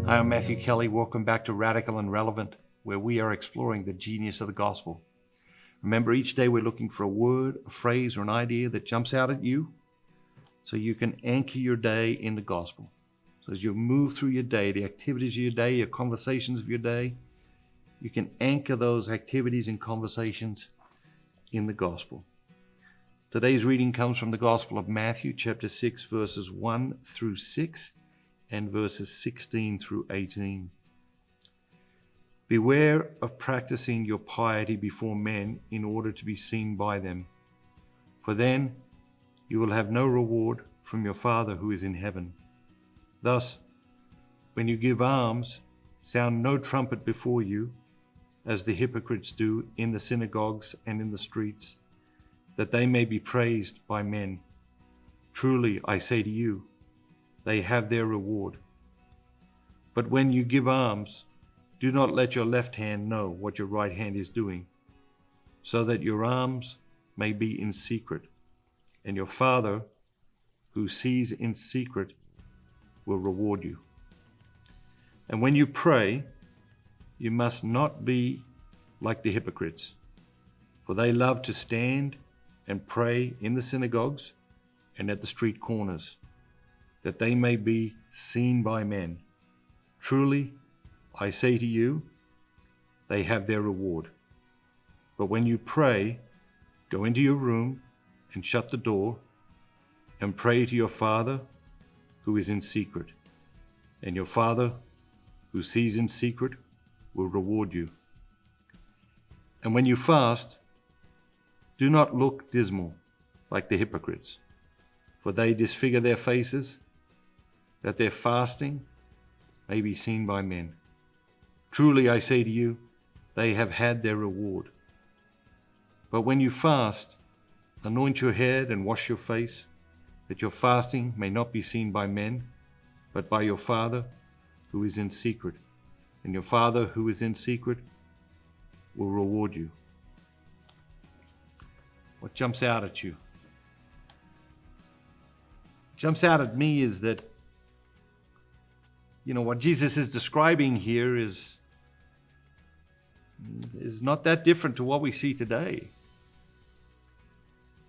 Hi, I'm Matthew Kelly. Welcome back to Radical and Relevant, where we are exploring the genius of the gospel. Remember, each day we're looking for a word, a phrase, or an idea that jumps out at you so you can anchor your day in the gospel. So as you move through your day, the activities of your day, your conversations of your day, you can anchor those activities and conversations in the gospel. Today's reading comes from the Gospel of Matthew, chapter 6, verses 1 through 6, and verses 16 through 18. Beware of practicing your piety before men in order to be seen by them, for then you will have no reward from your Father who is in heaven. Thus, when you give alms, sound no trumpet before you, as the hypocrites do in the synagogues and in the streets, that they may be praised by men. Truly, I say to you, they have their reward. But when you give alms, do not let your left hand know what your right hand is doing, so that your alms may be in secret, and your Father, who sees in secret, will reward you. And when you pray, you must not be like the hypocrites, for they love to stand and pray in the synagogues and at the street corners, that they may be seen by men. Truly, I say to you, they have their reward. But when you pray, go into your room and shut the door, and pray to your Father who is in secret, and your Father who sees in secret will reward you. And when you fast, do not look dismal like the hypocrites, for they disfigure their faces, that their fasting may be seen by men. Truly, I say to you, they have had their reward. But when you fast, anoint your head and wash your face, that your fasting may not be seen by men, but by your Father who is in secret. And your Father who is in secret will reward you. What jumps out at you? Jumps out at me is that, what Jesus is describing here is not that different to what we see today.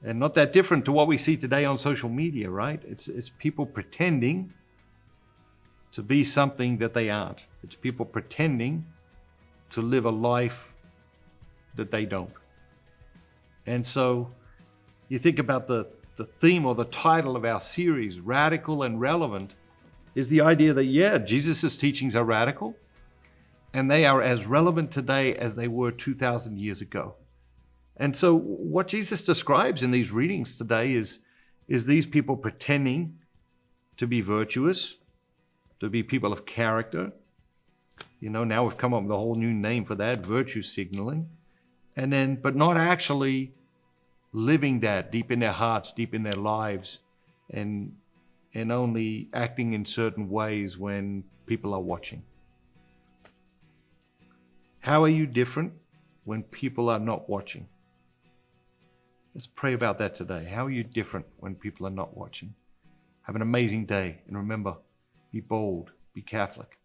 And not that different to what we see today on social media, right? It's people pretending to be something that they aren't. It's people pretending to live a life that they don't. And so you think about the theme or the title of our series, Radical and Relevant, is the idea that, Jesus' teachings are radical, and they are as relevant today as they were 2,000 years ago. And so what Jesus describes in these readings today is these people pretending to be virtuous, to be people of character. Now we've come up with a whole new name for that, virtue signaling. But not actually living that deep in their hearts, deep in their lives, and only acting in certain ways when people are watching. How are you different when people are not watching? Let's pray about that today. How are you different when people are not watching? Have an amazing day, and remember, be bold, be Catholic.